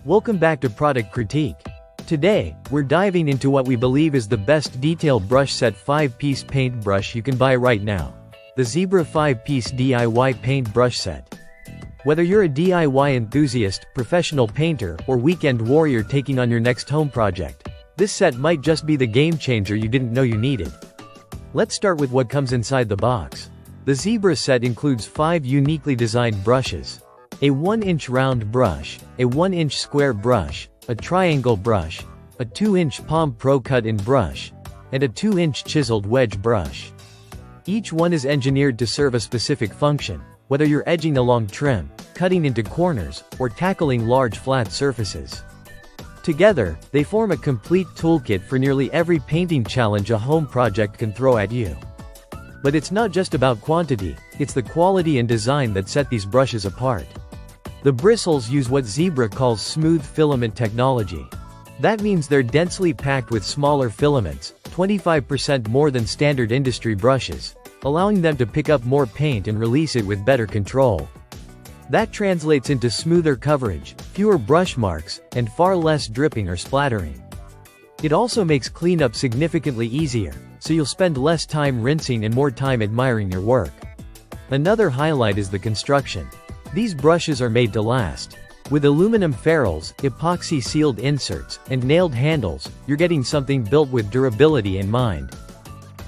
Welcome back to Product Critique. Today, we're diving into what we believe is the best detail brush set 5-piece paintbrush you can buy right now. The Zibra 5-piece DIY paint brush set. Whether you're a DIY enthusiast, professional painter, or weekend warrior taking on your next home project, this set might just be the game changer you didn't know you needed. Let's start with what comes inside the box. The Zibra set includes 5 uniquely designed brushes. A 1-inch round brush, a 1-inch square brush, a triangle brush, a 2-inch Palm Pro cut-in brush, and a 2-inch chiseled wedge brush. Each one is engineered to serve a specific function, whether you're edging along trim, cutting into corners, or tackling large flat surfaces. Together, they form a complete toolkit for nearly every painting challenge a home project can throw at you. But it's not just about quantity, it's the quality and design that set these brushes apart. The bristles use what Zibra calls smooth filament technology. That means they're densely packed with smaller filaments, 25% more than standard industry brushes, allowing them to pick up more paint and release it with better control. That translates into smoother coverage, fewer brush marks, and far less dripping or splattering. It also makes cleanup significantly easier, so you'll spend less time rinsing and more time admiring your work. Another highlight is the construction. These brushes are made to last. With aluminum ferrules, epoxy-sealed inserts, and nailed handles, you're getting something built with durability in mind.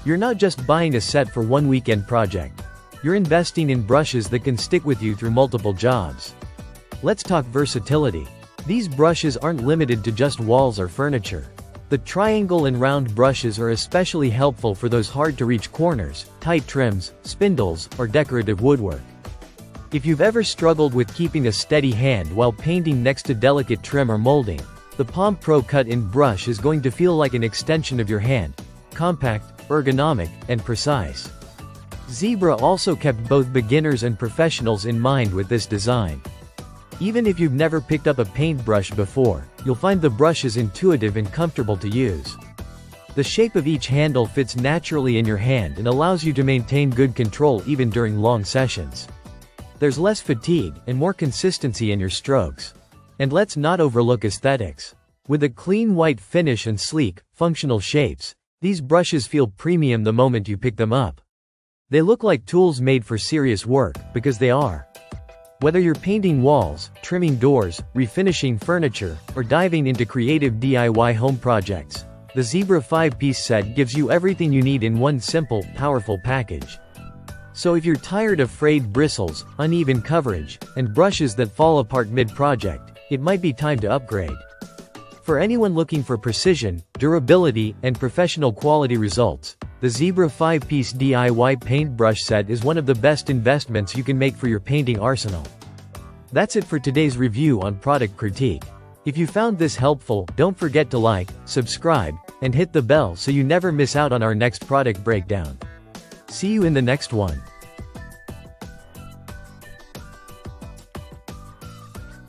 You're not just buying a set for one weekend project. You're investing in brushes that can stick with you through multiple jobs. Let's talk versatility. These brushes aren't limited to just walls or furniture. The triangle and round brushes are especially helpful for those hard-to-reach corners, tight trims, spindles, or decorative woodwork. If you've ever struggled with keeping a steady hand while painting next to delicate trim or molding, the Palm Pro cut-in brush is going to feel like an extension of your hand. Compact, ergonomic, and precise. Zibra also kept both beginners and professionals in mind with this design. Even if you've never picked up a paintbrush before, you'll find the brushes intuitive and comfortable to use. The shape of each handle fits naturally in your hand and allows you to maintain good control even during long sessions. There's less fatigue and more consistency in your strokes. And let's not overlook aesthetics. With a clean white finish and sleek, functional shapes, these brushes feel premium the moment you pick them up. They look like tools made for serious work, because they are. Whether you're painting walls, trimming doors, refinishing furniture, or diving into creative DIY home projects, the Zibra 5-piece set gives you everything you need in one simple, powerful package. So if you're tired of frayed bristles, uneven coverage, and brushes that fall apart mid-project, it might be time to upgrade. For anyone looking for precision, durability, and professional quality results, the Zibra 5-piece DIY paintbrush set is one of the best investments you can make for your painting arsenal. That's it for today's review on Product Critique. If you found this helpful, don't forget to like, subscribe, and hit the bell so you never miss out on our next product breakdown. See you in the next one.